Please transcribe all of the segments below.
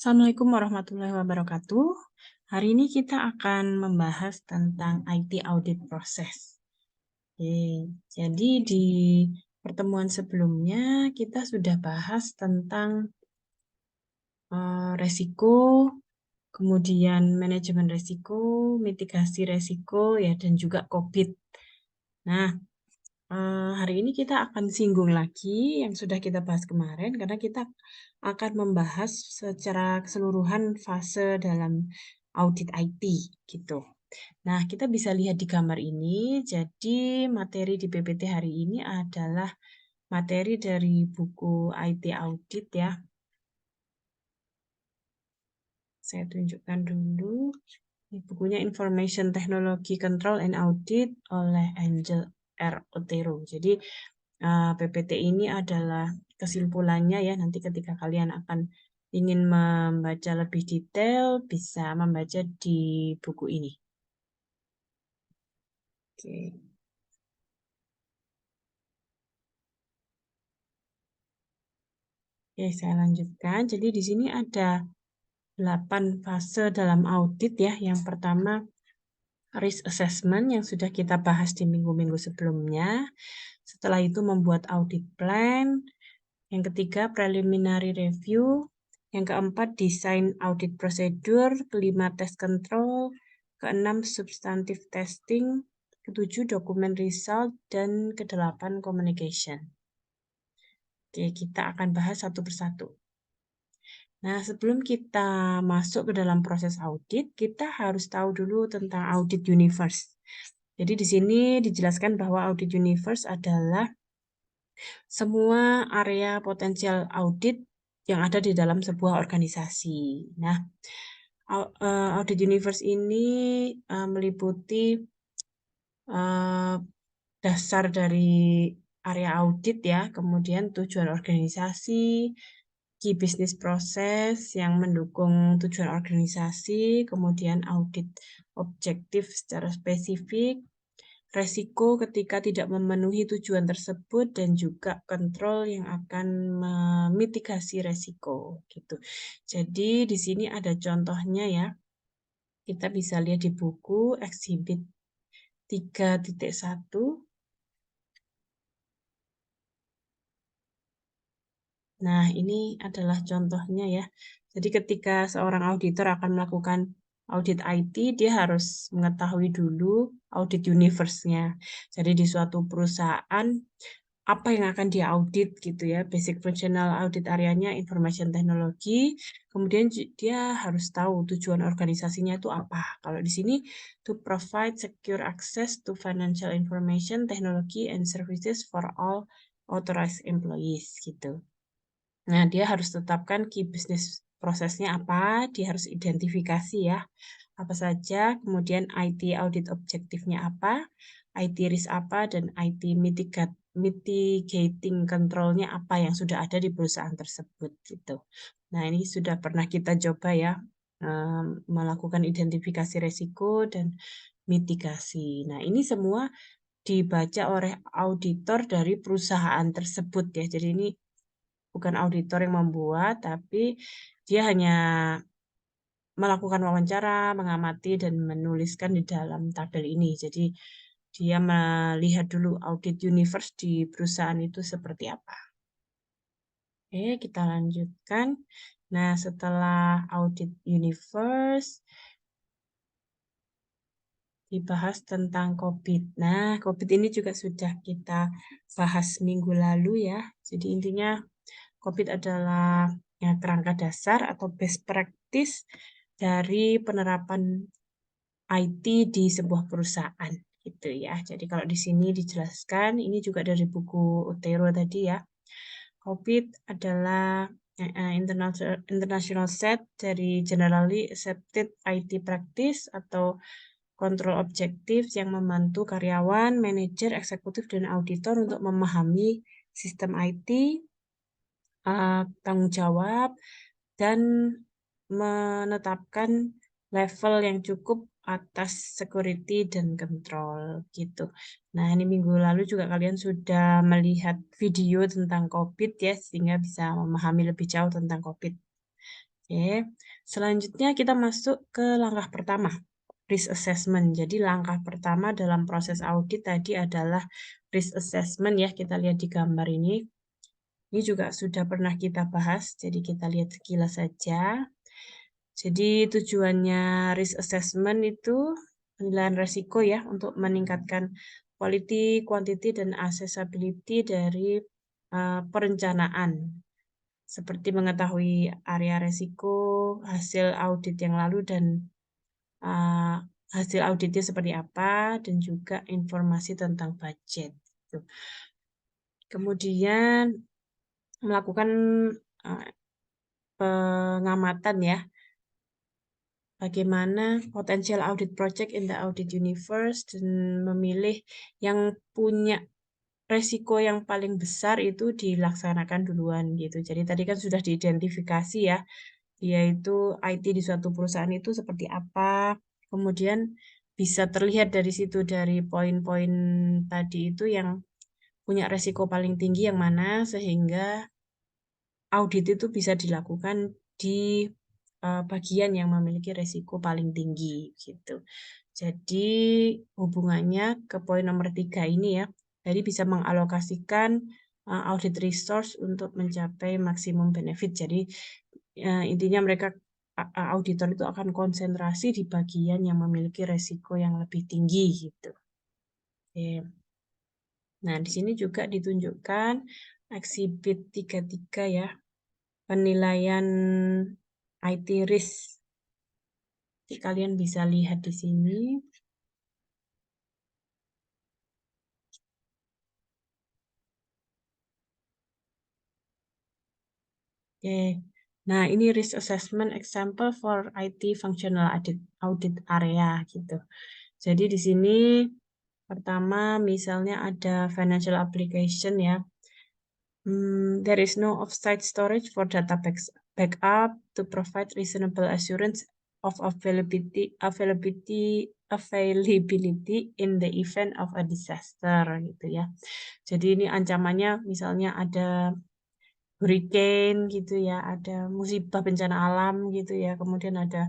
Assalamualaikum warahmatullahi wabarakatuh. Hari ini kita akan membahas tentang IT audit proses. Oke, jadi di pertemuan sebelumnya kita sudah bahas tentang resiko, kemudian manajemen resiko, mitigasi resiko, ya, dan juga COVID. Nah, hari ini kita akan singgung lagi yang sudah kita bahas kemarin, karena kita akan membahas secara keseluruhan fase dalam audit IT, gitu. Nah, kita bisa lihat di gambar ini, jadi materi di PPT hari ini adalah materi dari buku IT Audit ya. Saya tunjukkan dulu. Ini bukunya Information Technology Control and Audit oleh Angel R. Otero. Jadi PPT ini adalah kesimpulannya ya, nanti ketika kalian akan ingin membaca lebih detail, bisa membaca di buku ini. Oke. Oke, saya lanjutkan. Jadi di sini ada 8 fase dalam audit ya. Yang pertama, risk assessment yang sudah kita bahas di minggu-minggu sebelumnya. Setelah itu membuat audit plan. Yang ketiga, preliminary review. Yang keempat, desain audit prosedur. Kelima, test control. Keenam, substantive testing. Ketujuh, dokumen result. Dan kedelapan, communication. Oke, kita akan bahas satu persatu. Nah, sebelum kita masuk ke dalam proses audit, kita harus tahu dulu tentang audit universe. Jadi di sini dijelaskan bahwa audit universe adalah semua area potensial audit yang ada di dalam sebuah organisasi. Nah, audit universe ini meliputi dasar dari area audit ya, kemudian tujuan organisasi, key business process yang mendukung tujuan organisasi, kemudian audit objektif secara spesifik, resiko ketika tidak memenuhi tujuan tersebut, dan juga kontrol yang akan memitigasi resiko gitu. Jadi di sini ada contohnya ya. Kita bisa lihat di buku Exhibit 3.1. Nah, ini adalah contohnya ya. Jadi ketika seorang auditor akan melakukan audit IT, dia harus mengetahui dulu audit universe-nya. Jadi di suatu perusahaan, apa yang akan dia audit gitu ya. Basic functional audit areanya information technology. Kemudian dia harus tahu tujuan organisasinya itu apa. Kalau di sini, to provide secure access to financial information, technology, and services for all authorized employees gitu. Nah, dia harus tetapkan key business prosesnya apa, dia harus identifikasi ya, apa saja, kemudian IT audit objektifnya apa, IT risk apa, dan IT mitigating controlnya apa yang sudah ada di perusahaan tersebut gitu. Nah, ini sudah pernah kita coba ya, melakukan identifikasi resiko dan mitigasi. Nah, ini semua dibaca oleh auditor dari perusahaan tersebut ya. Jadi ini bukan auditor yang membuat, tapi dia hanya melakukan wawancara, mengamati, dan menuliskan di dalam tabel ini. Jadi dia melihat dulu audit universe di perusahaan itu seperti apa. Oke, kita lanjutkan. Nah, setelah audit universe, dibahas tentang COVID. Nah, COVID ini juga sudah kita bahas minggu lalu ya. Jadi intinya COVID adalah ya, kerangka dasar atau best practice dari penerapan IT di sebuah perusahaan gitu ya. Jadi kalau di sini dijelaskan, ini juga dari buku Otero tadi ya. COVID adalah international set dari generally accepted IT practice atau kontrol objektif yang membantu karyawan, manajer, eksekutif, dan auditor untuk memahami sistem IT, tanggung jawab, dan menetapkan level yang cukup atas security dan control gitu. Nah, ini minggu lalu juga kalian sudah melihat video tentang COVID ya, sehingga bisa memahami lebih jauh tentang COVID. Oke, selanjutnya kita masuk ke langkah pertama, risk assessment. Jadi langkah pertama dalam proses audit tadi adalah risk assessment ya, kita lihat di gambar ini. Ini juga sudah pernah kita bahas, jadi kita lihat sekilas saja. Jadi tujuannya risk assessment itu penilaian resiko ya untuk meningkatkan quality, quantity, dan accessibility dari perencanaan. Seperti mengetahui area resiko, hasil audit yang lalu, dan hasil auditnya seperti apa, dan juga informasi tentang budget. Gitu. Kemudian melakukan pengamatan ya, bagaimana potensial audit project in the audit universe, dan memilih yang punya resiko yang paling besar itu dilaksanakan duluan gitu. Jadi tadi kan sudah diidentifikasi ya, yaitu IT di suatu perusahaan itu seperti apa. Kemudian bisa terlihat dari situ, dari poin-poin tadi itu yang punya resiko paling tinggi yang mana, sehingga audit itu bisa dilakukan di bagian yang memiliki resiko paling tinggi gitu. Jadi hubungannya ke poin nomor 3 ini ya, jadi bisa mengalokasikan audit resource untuk mencapai maksimum benefit. Jadi intinya mereka auditor itu akan konsentrasi di bagian yang memiliki resiko yang lebih tinggi gitu. Oke. Nah, di sini juga ditunjukkan exhibit 33 ya, penilaian IT risk. Jadi, kalian bisa lihat di sini. Oke. Nah, ini risk assessment example for IT functional audit area gitu. Jadi di sini pertama misalnya ada financial application ya. There is no offsite storage for data backup to provide reasonable assurance of availability in the event of a disaster gitu ya. Jadi ini ancamannya misalnya ada hurricane gitu ya, ada musibah bencana alam gitu ya, kemudian ada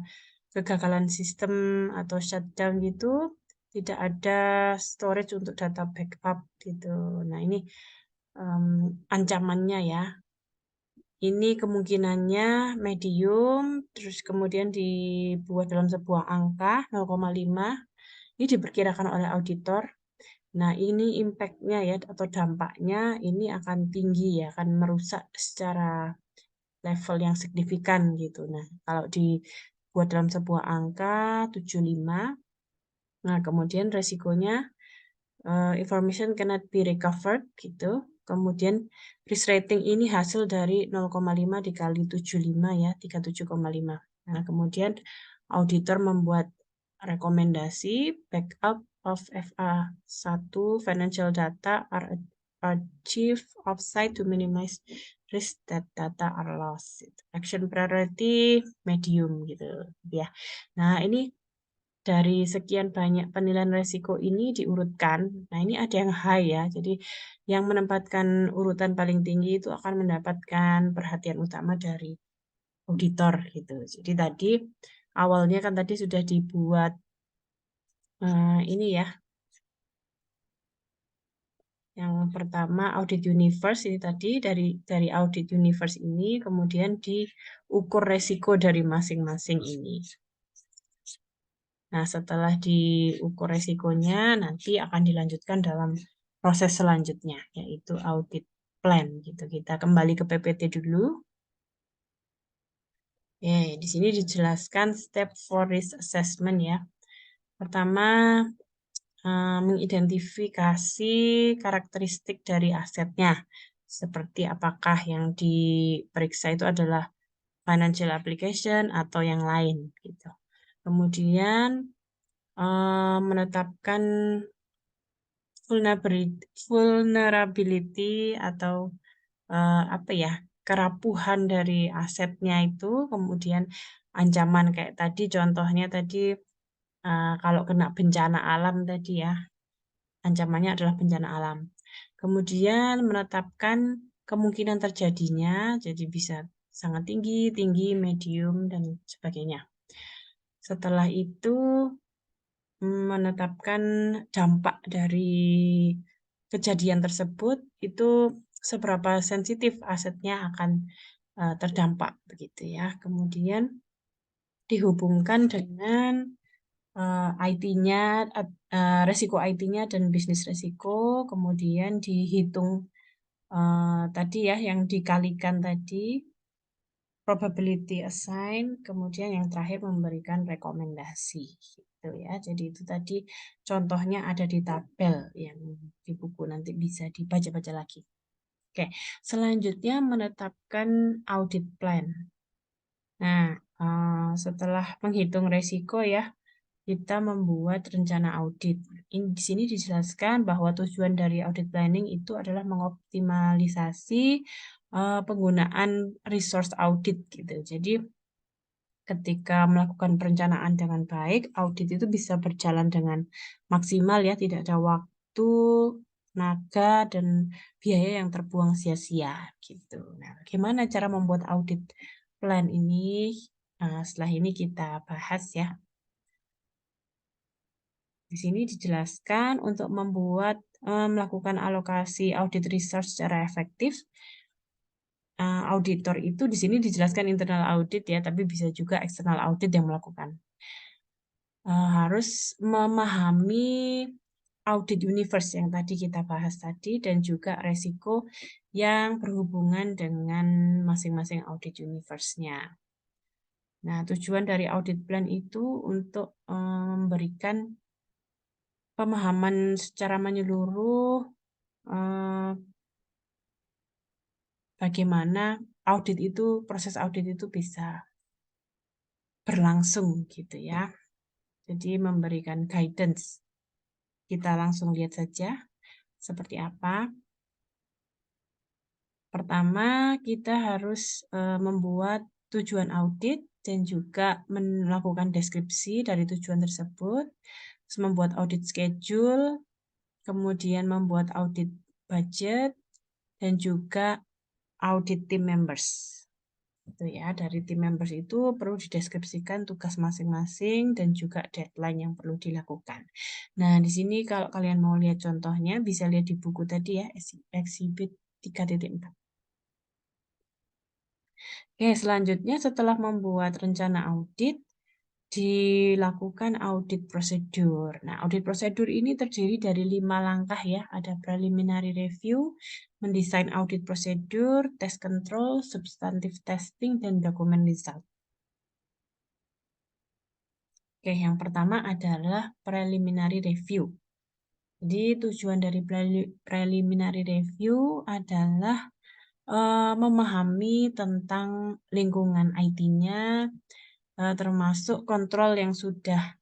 kegagalan sistem atau shutdown gitu, tidak ada storage untuk data backup gitu. Nah ini ancamannya ya. Ini kemungkinannya medium, terus kemudian dibuat dalam sebuah angka 0,5. Ini diperkirakan oleh auditor. Nah, ini impact-nya ya atau dampaknya ini akan tinggi ya, akan merusak secara level yang signifikan gitu. Nah, kalau dibuat dalam sebuah angka 75, nah kemudian resikonya information cannot be recovered gitu. Kemudian risk rating ini hasil dari 0,5 dikali 75 ya, 37,5. Nah, kemudian auditor membuat rekomendasi backup of FA1 financial data are achieved offsite to minimize risk that data are lost. Action priority medium gitu ya. Nah, ini dari sekian banyak penilaian resiko ini diurutkan. Nah, ini ada yang high ya. Jadi yang menempatkan urutan paling tinggi itu akan mendapatkan perhatian utama dari auditor gitu. Jadi tadi awalnya kan tadi sudah dibuat ini ya. Yang pertama audit universe ini tadi dari audit universe ini kemudian diukur resiko dari masing-masing ini. Nah, setelah diukur resikonya, nanti akan dilanjutkan dalam proses selanjutnya, yaitu audit plan. Gitu. Kita kembali ke PPT dulu. Di sini dijelaskan step for risk assessment ya. Pertama, mengidentifikasi karakteristik dari asetnya. Seperti apakah yang diperiksa itu adalah financial application atau yang lain. Gitu. Kemudian, menetapkan vulnerability atau apa ya, kerapuhan dari asetnya itu, kemudian ancaman kayak tadi, contohnya tadi kalau kena bencana alam tadi ya, ancamannya adalah bencana alam. Kemudian menetapkan kemungkinan terjadinya, jadi bisa sangat tinggi, tinggi, medium, dan sebagainya. Setelah itu menetapkan dampak dari kejadian tersebut itu seberapa sensitif asetnya akan terdampak begitu ya. Kemudian dihubungkan dengan IT-nya, resiko IT-nya dan bisnis resiko, kemudian dihitung tadi ya yang dikalikan tadi, probability assign, kemudian yang terakhir memberikan rekomendasi gitu ya. Jadi itu tadi contohnya ada di tabel yang di buku, nanti bisa dibaca-baca lagi. Oke, selanjutnya menetapkan audit plan. Nah, setelah menghitung resiko ya, kita membuat rencana audit. Di sini dijelaskan bahwa tujuan dari audit planning itu adalah mengoptimalisasi penggunaan resource audit gitu. Jadi ketika melakukan perencanaan dengan baik, audit itu bisa berjalan dengan maksimal ya, tidak ada waktu, tenaga, dan biaya yang terbuang sia-sia gitu. Nah, bagaimana cara membuat audit plan ini? Nah, setelah ini kita bahas ya. Di sini dijelaskan untuk melakukan alokasi audit research secara efektif. Auditor itu di sini dijelaskan internal audit ya, tapi bisa juga external audit yang melakukan. Harus memahami audit universe yang tadi kita bahas tadi dan juga resiko yang berhubungan dengan masing-masing audit universe-nya. Nah, tujuan dari audit plan itu untuk memberikan pemahaman secara menyeluruh bagaimana proses audit itu bisa berlangsung gitu ya. Jadi memberikan guidance. Kita langsung lihat saja seperti apa. Pertama, kita harus membuat tujuan audit dan juga melakukan deskripsi dari tujuan tersebut. Terus membuat audit schedule, kemudian membuat audit budget, dan juga audit team members. Itu ya, dari team members itu perlu dideskripsikan tugas masing-masing dan juga deadline yang perlu dilakukan. Nah, di sini kalau kalian mau lihat contohnya, bisa lihat di buku tadi ya, exhibit 3.4. Oke, selanjutnya setelah membuat rencana audit, dilakukan audit prosedur. Nah, audit prosedur ini terdiri dari 5 langkah ya. Ada preliminary review, mendesain audit prosedur, test control, substantive testing, dan dokumen result. Oke, yang pertama adalah preliminary review. Jadi tujuan dari preliminary review adalah memahami tentang lingkungan IT-nya, termasuk kontrol yang sudah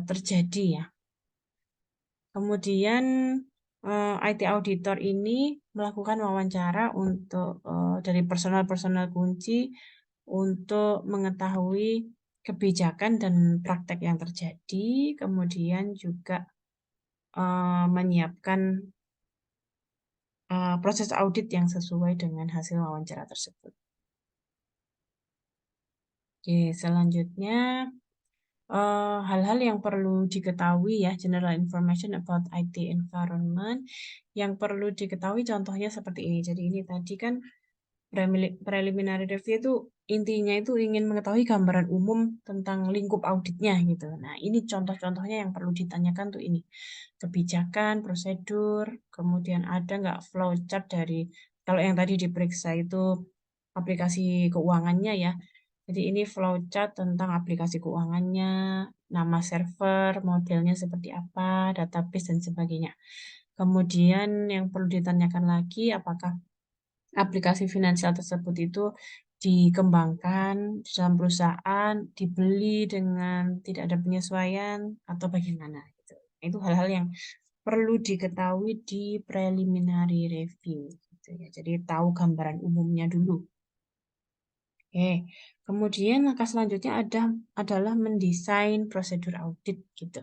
terjadi ya. Kemudian IT auditor ini melakukan wawancara untuk dari personal-personal kunci untuk mengetahui kebijakan dan praktek yang terjadi, kemudian juga menyiapkan proses audit yang sesuai dengan hasil wawancara tersebut. Oke, selanjutnya hal-hal yang perlu diketahui ya, general information about IT environment yang perlu diketahui contohnya seperti ini. Jadi ini tadi kan preliminary review itu intinya itu ingin mengetahui gambaran umum tentang lingkup auditnya gitu. Nah, ini contoh-contohnya yang perlu ditanyakan tuh ini. Kebijakan, prosedur, kemudian ada nggak flowchart dari, kalau yang tadi diperiksa itu aplikasi keuangannya ya. Jadi ini flowchart tentang aplikasi keuangannya, nama server, modelnya seperti apa, database, dan sebagainya. Kemudian yang perlu ditanyakan lagi, apakah aplikasi finansial tersebut itu dikembangkan di dalam perusahaan, dibeli dengan tidak ada penyesuaian, atau bagaimana. Gitu. Itu hal-hal yang perlu diketahui di preliminary review. Gitu ya. Jadi tahu gambaran umumnya dulu. Oke, kemudian langkah selanjutnya adalah mendesain prosedur audit gitu.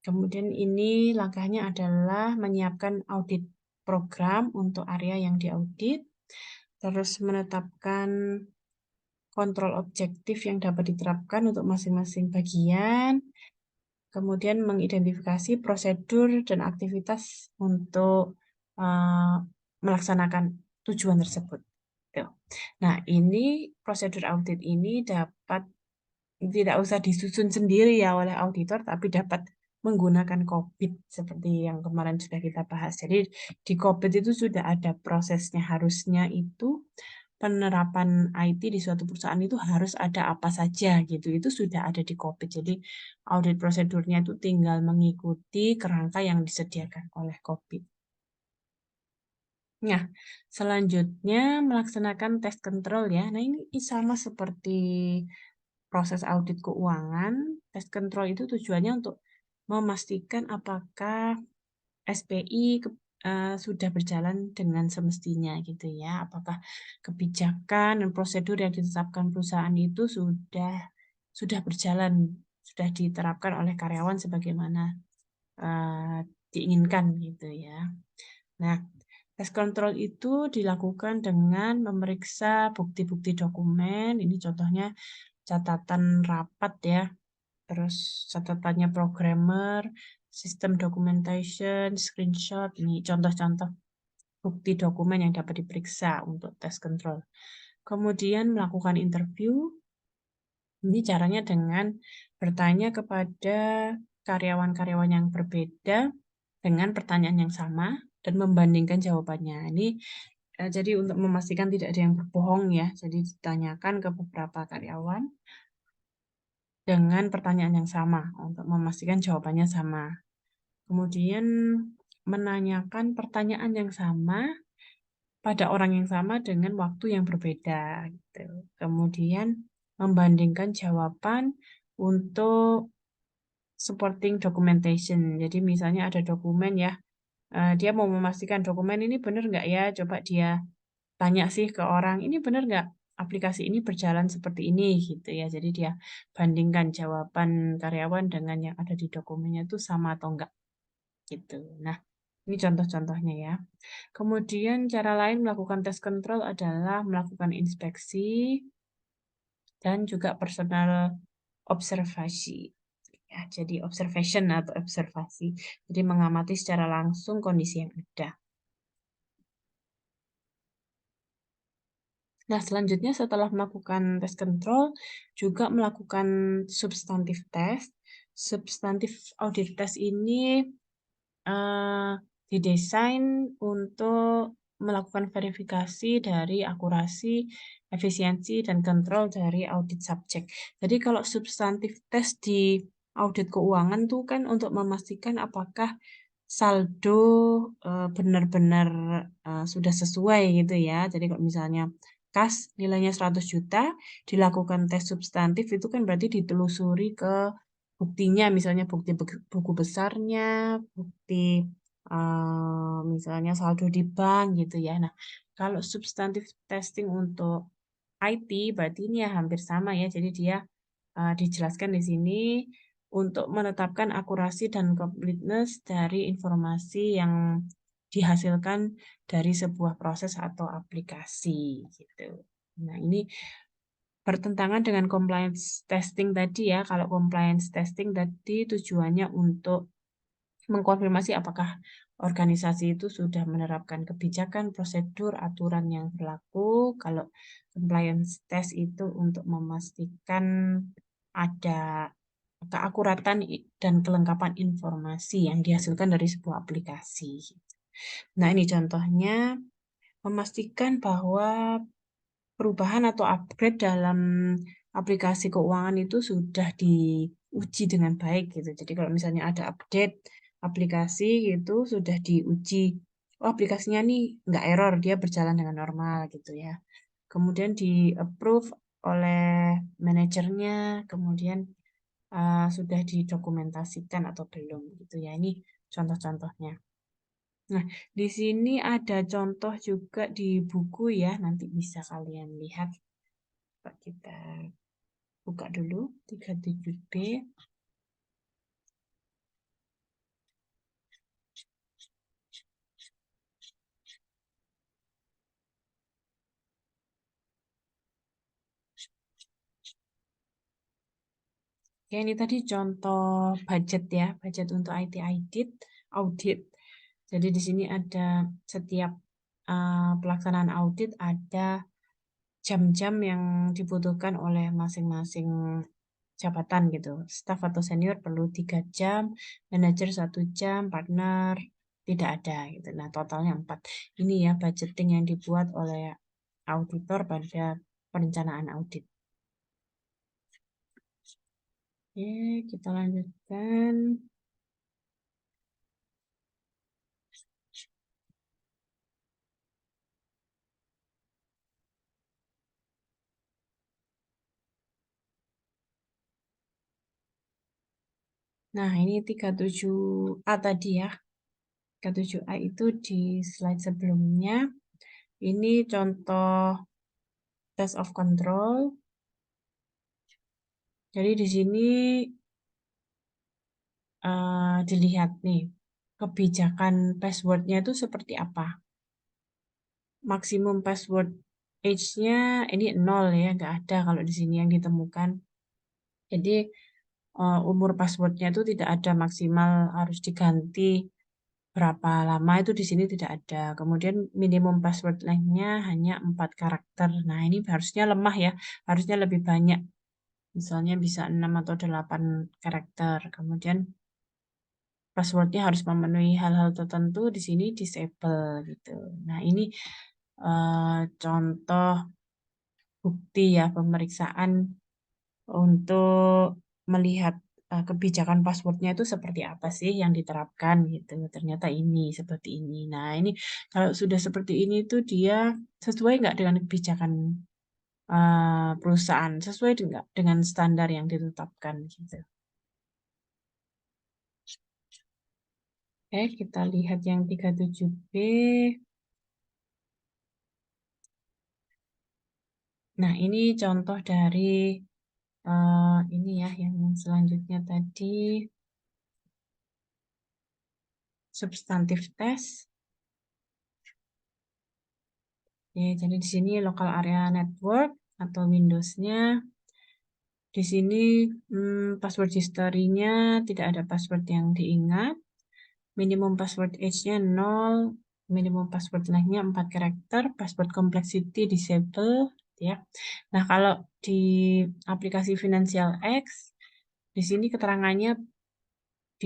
Kemudian ini langkahnya adalah menyiapkan audit program untuk area yang diaudit, terus menetapkan kontrol objektif yang dapat diterapkan untuk masing-masing bagian, kemudian mengidentifikasi prosedur dan aktivitas untuk melaksanakan tujuan tersebut. Tuh. Nah, ini prosedur audit ini dapat tidak usah disusun sendiri ya oleh auditor, tapi dapat menggunakan COVID seperti yang kemarin sudah kita bahas. Jadi di COVID itu sudah ada prosesnya, harusnya itu penerapan IT di suatu perusahaan itu harus ada apa saja gitu. Itu sudah ada di COVID. Jadi audit prosedurnya itu tinggal mengikuti kerangka yang disediakan oleh COVID. Nah, selanjutnya melaksanakan tes control ya. Nah, ini sama seperti proses audit keuangan. Tes control itu tujuannya untuk memastikan apakah SPI sudah berjalan dengan semestinya gitu ya. Apakah kebijakan dan prosedur yang ditetapkan perusahaan itu sudah berjalan, sudah diterapkan oleh karyawan sebagaimana diinginkan gitu ya. Nah, tes kontrol itu dilakukan dengan memeriksa bukti-bukti dokumen. Ini contohnya catatan rapat ya, terus catatannya programmer, sistem documentation, screenshot. Ini contoh-contoh bukti dokumen yang dapat diperiksa untuk tes control. Kemudian melakukan interview. Ini caranya dengan bertanya kepada karyawan-karyawan yang berbeda dengan pertanyaan yang sama dan membandingkan jawabannya. Ini jadi untuk memastikan tidak ada yang berbohong ya. Jadi ditanyakan ke beberapa karyawan dengan pertanyaan yang sama untuk memastikan jawabannya sama. Kemudian menanyakan pertanyaan yang sama pada orang yang sama dengan waktu yang berbeda gitu. Kemudian membandingkan jawaban untuk supporting documentation. Jadi misalnya ada dokumen ya, dia mau memastikan dokumen ini benar nggak ya, coba dia tanya sih ke orang, ini benar nggak aplikasi ini berjalan seperti ini gitu ya. Jadi dia bandingkan jawaban karyawan dengan yang ada di dokumennya itu sama atau enggak gitu. Nah, ini contoh-contohnya ya. Kemudian cara lain melakukan tes control adalah melakukan inspeksi dan juga personal observasi. Ya, jadi observation atau observasi. Jadi mengamati secara langsung kondisi yang ada. Nah, selanjutnya setelah melakukan tes control, juga melakukan substantif test. Substantif audit test ini didesain untuk melakukan verifikasi dari akurasi, efisiensi, dan kontrol dari audit subjek. Jadi kalau substantif test di audit keuangan tuh kan untuk memastikan apakah saldo benar-benar sudah sesuai gitu ya. Jadi kalau misalnya kas nilainya 100 juta, dilakukan tes substantif itu kan berarti ditelusuri ke buktinya, misalnya bukti buku besarnya, bukti misalnya saldo di bank gitu ya. Nah, kalau substantif testing untuk IT berarti ini ya hampir sama ya. Jadi dia dijelaskan di sini untuk menetapkan akurasi dan completeness dari informasi yang dihasilkan dari sebuah proses atau aplikasi gitu. Nah, ini bertentangan dengan compliance testing tadi ya. Kalau compliance testing tadi tujuannya untuk mengkonfirmasi apakah organisasi itu sudah menerapkan kebijakan, prosedur, aturan yang berlaku. Kalau compliance test itu untuk memastikan ada keakuratan dan kelengkapan informasi yang dihasilkan dari sebuah aplikasi. Nah, ini contohnya memastikan bahwa perubahan atau upgrade dalam aplikasi keuangan itu sudah diuji dengan baik gitu. Jadi kalau misalnya ada update aplikasi itu sudah diuji, oh aplikasinya nih nggak error, dia berjalan dengan normal gitu ya. Kemudian di approve oleh manajernya, kemudian sudah didokumentasikan atau belum gitu ya. Ini contoh-contohnya. Nah, di sini ada contoh juga di buku ya, nanti bisa kalian lihat. Coba kita buka dulu 37B. Oke, ini tadi contoh budget ya, budget untuk IT audit. Jadi di sini ada setiap pelaksanaan audit ada jam-jam yang dibutuhkan oleh masing-masing jabatan gitu. Staff atau senior perlu 3 jam, manajer 1 jam, partner tidak ada gitu. Nah, totalnya 4. Ini ya budgeting yang dibuat oleh auditor pada perencanaan audit. Oke, kita lanjutkan. Nah, ini 37A tadi ya. 37A itu di slide sebelumnya. Ini contoh test of control. Jadi di sini dilihat nih, kebijakan passwordnya itu seperti apa. Maksimum password age-nya ini 0 ya, nggak ada kalau di sini yang ditemukan. Jadi umur passwordnya itu tidak ada maksimal harus diganti berapa lama itu di sini tidak ada. Kemudian minimum password length-nya hanya 4 karakter. Nah, ini harusnya lemah ya, harusnya lebih banyak. Misalnya bisa 6 atau 8 karakter. Kemudian passwordnya harus memenuhi hal-hal tertentu, di sini disable gitu. Nah, ini contoh bukti ya pemeriksaan untuk melihat kebijakan passwordnya itu seperti apa sih yang diterapkan gitu. Ternyata ini seperti ini. Nah, ini kalau sudah seperti ini tuh dia sesuai nggak dengan kebijakan perusahaan, sesuai nggak dengan standar yang ditetapkan gitu. Oke, kita lihat yang 37B. Nah, ini contoh dari ini ya yang selanjutnya tadi substantif test. Ya, jadi di sini local area network atau Windows-nya. Di sini password history-nya tidak ada password yang diingat. Minimum password age-nya 0. Minimum password length-nya 4 karakter. Password complexity disable. Ya. Nah, kalau di aplikasi Financial X, di sini keterangannya B.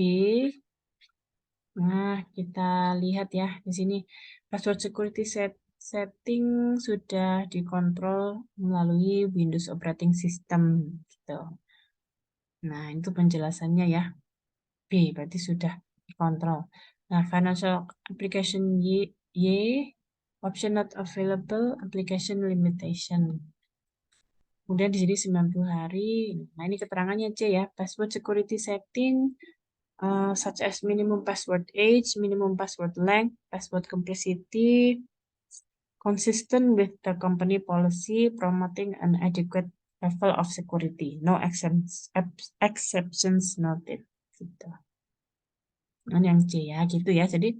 Nah, kita lihat ya di sini password security setting sudah dikontrol melalui Windows Operating System gitu. Nah, itu penjelasannya ya. B berarti sudah dikontrol. Nah, financial application Y option not available, application limitation. Kemudian di sini 90 hari. Nah, ini keterangannya C ya. Password security setting such as minimum password age, minimum password length, password complexity, consistent with the company policy, promoting an adequate level of security. No exceptions noted. Gitu. Nah, yang C ya, gitu ya. Jadi,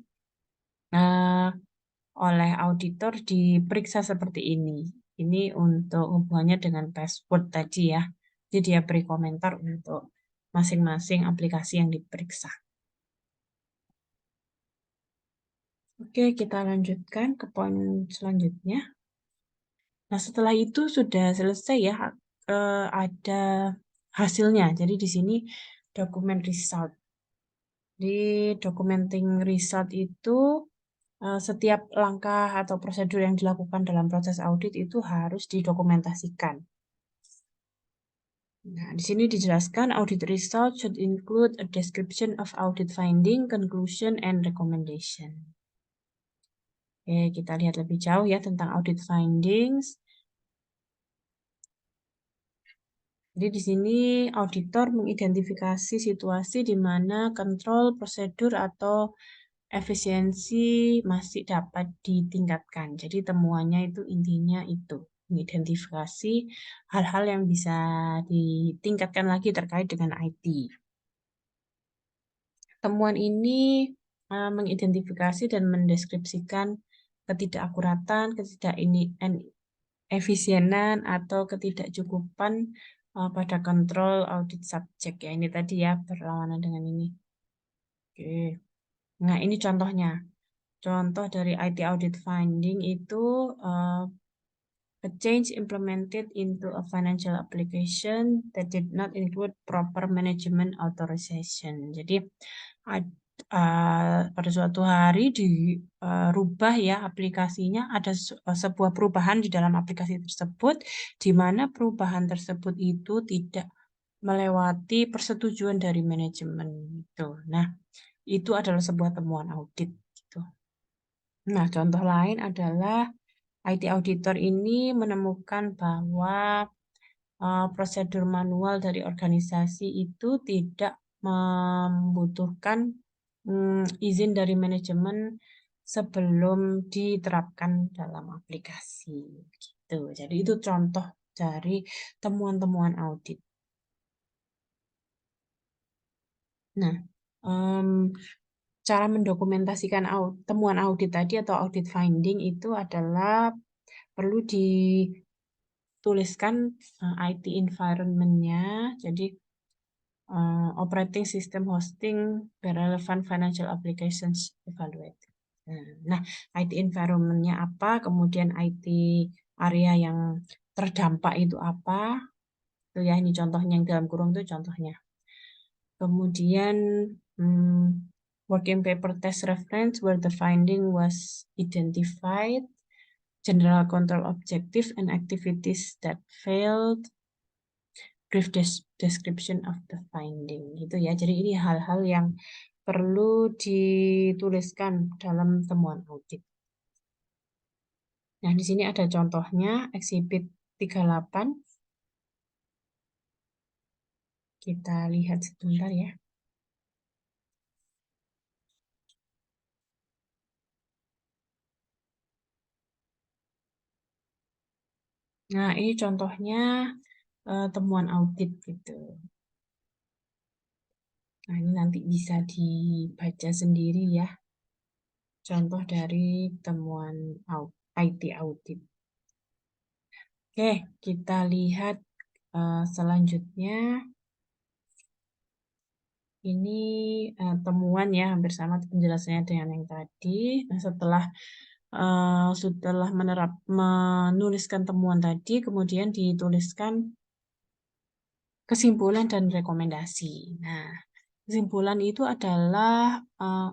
oleh auditor diperiksa seperti ini. Ini untuk hubungannya dengan password tadi ya. Jadi dia beri komentar untuk masing-masing aplikasi yang diperiksa. Oke, kita lanjutkan ke poin selanjutnya. Nah, setelah itu sudah selesai ya, ada hasilnya. Jadi di sini dokumen result. Di documenting result itu setiap langkah atau prosedur yang dilakukan dalam proses audit itu harus didokumentasikan. Nah, di sini dijelaskan audit result should include a description of audit finding, conclusion, and recommendation. Oke, kita lihat lebih jauh ya tentang audit findings. Jadi di sini auditor mengidentifikasi situasi di mana kontrol, prosedur, atau efisiensi masih dapat ditingkatkan. Jadi temuannya itu intinya itu, mengidentifikasi hal-hal yang bisa ditingkatkan lagi terkait dengan IT. Temuan ini mengidentifikasi dan mendeskripsikan ketidakakuratan, efisienan atau ketidakcukupan pada control audit subject ya. Ini tadi ya, berlawanan dengan ini. Oke. Nah, ini contohnya. Contoh dari IT audit finding itu a change implemented into a financial application that did not include proper management authorization. Jadi pada suatu hari dirubah ya aplikasinya, ada sebuah perubahan di dalam aplikasi tersebut, di mana perubahan tersebut itu tidak melewati persetujuan dari manajemen itu. Nah, itu adalah sebuah temuan audit gitu. Nah, contoh lain adalah IT auditor ini menemukan bahwa prosedur manual dari organisasi itu tidak membutuhkan izin dari manajemen sebelum diterapkan dalam aplikasi gitu. Jadi itu contoh dari temuan-temuan audit. Nah, cara mendokumentasikan temuan audit tadi atau audit finding itu adalah perlu dituliskan IT environment-nya. Jadi operating system hosting the relevant financial applications evaluate. Nah, IT environment-nya apa, kemudian IT area yang terdampak itu apa, itu ya ini contohnya yang dalam kurung itu contohnya. Kemudian working paper test reference where the finding was identified, general control objective and activities that failed, brief description of the finding gitu ya. Jadi ini hal-hal yang perlu dituliskan dalam temuan audit. Nah, di sini ada contohnya exhibit 38. Kita lihat sebentar ya. Nah, ini contohnya temuan audit gitu. Nah, ini nanti bisa dibaca sendiri ya. Contoh dari temuan IT audit. Oke, kita lihat selanjutnya. Ini temuan ya, hampir sama penjelasannya dengan yang tadi. Nah, setelah menuliskan temuan tadi, kemudian dituliskan kesimpulan dan rekomendasi. Nah, kesimpulan itu adalah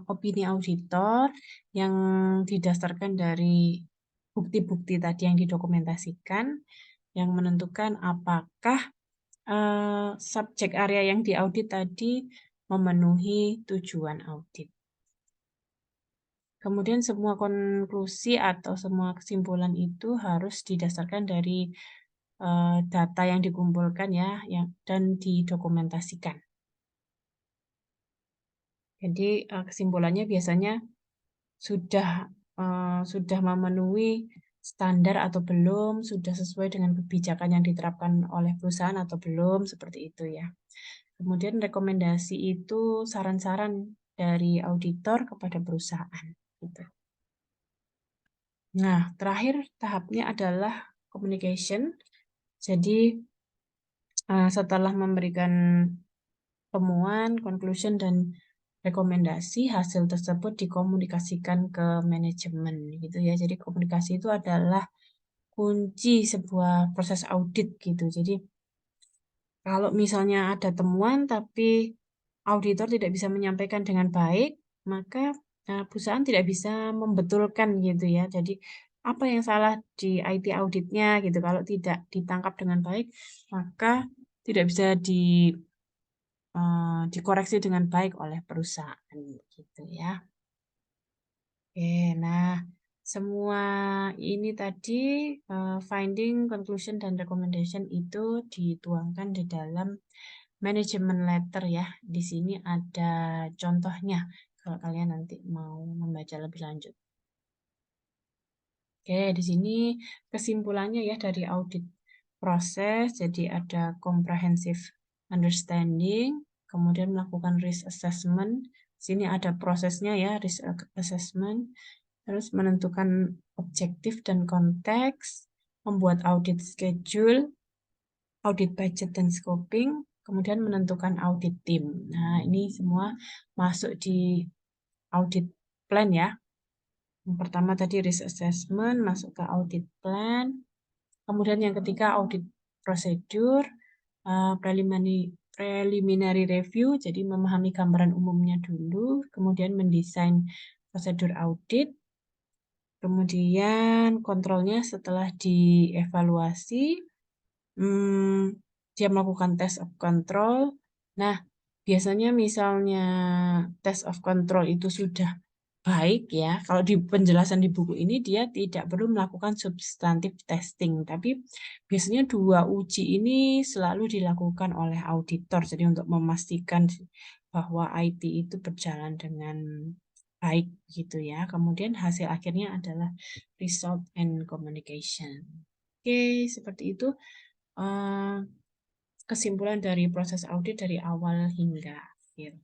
opini auditor yang didasarkan dari bukti-bukti tadi yang didokumentasikan, yang menentukan apakah subjek area yang diaudit tadi memenuhi tujuan audit. Kemudian semua konklusi atau semua kesimpulan itu harus didasarkan dari data yang dikumpulkan ya, dan didokumentasikan. Jadi kesimpulannya biasanya sudah memenuhi standar atau belum, sudah sesuai dengan kebijakan yang diterapkan oleh perusahaan atau belum, seperti itu ya. Kemudian rekomendasi itu saran-saran dari auditor kepada perusahaan. Gitu. Nah, terakhir tahapnya adalah communication. Jadi setelah memberikan temuan, conclusion, dan rekomendasi, hasil tersebut dikomunikasikan ke manajemen gitu ya. Jadi komunikasi itu adalah kunci sebuah proses audit gitu. Jadi kalau misalnya ada temuan tapi auditor tidak bisa menyampaikan dengan baik, maka perusahaan tidak bisa membetulkan gitu ya. Jadi apa yang salah di IT auditnya gitu. Kalau tidak ditangkap dengan baik, maka tidak bisa dikoreksi dengan baik oleh perusahaan gitu ya. Oke, nah semua ini tadi finding, conclusion, dan recommendation itu dituangkan di dalam manajemen letter ya. Di sini ada contohnya kalau kalian nanti mau membaca lebih lanjut. Oke, di sini kesimpulannya ya dari audit proses. Jadi ada comprehensive understanding, kemudian melakukan risk assessment. Di sini ada prosesnya ya, risk assessment. Terus menentukan objektif dan konteks, membuat audit schedule, audit budget dan scoping, kemudian menentukan audit tim. Nah, ini semua masuk di audit plan ya. Yang pertama tadi risk assessment, masuk ke audit plan. Kemudian yang ketiga audit prosedur, preliminary review, jadi memahami gambaran umumnya dulu, kemudian mendesain prosedur audit, kemudian kontrolnya setelah dievaluasi, dia melakukan test of control. Nah, biasanya misalnya test of control itu sudah baik ya, kalau di penjelasan di buku ini dia tidak perlu melakukan substantive testing, tapi biasanya 2 uji ini selalu dilakukan oleh auditor, jadi untuk memastikan bahwa IT itu berjalan dengan baik gitu ya. Kemudian hasil akhirnya adalah result and communication. Oke, seperti itu kesimpulan dari proses audit dari awal hingga akhir.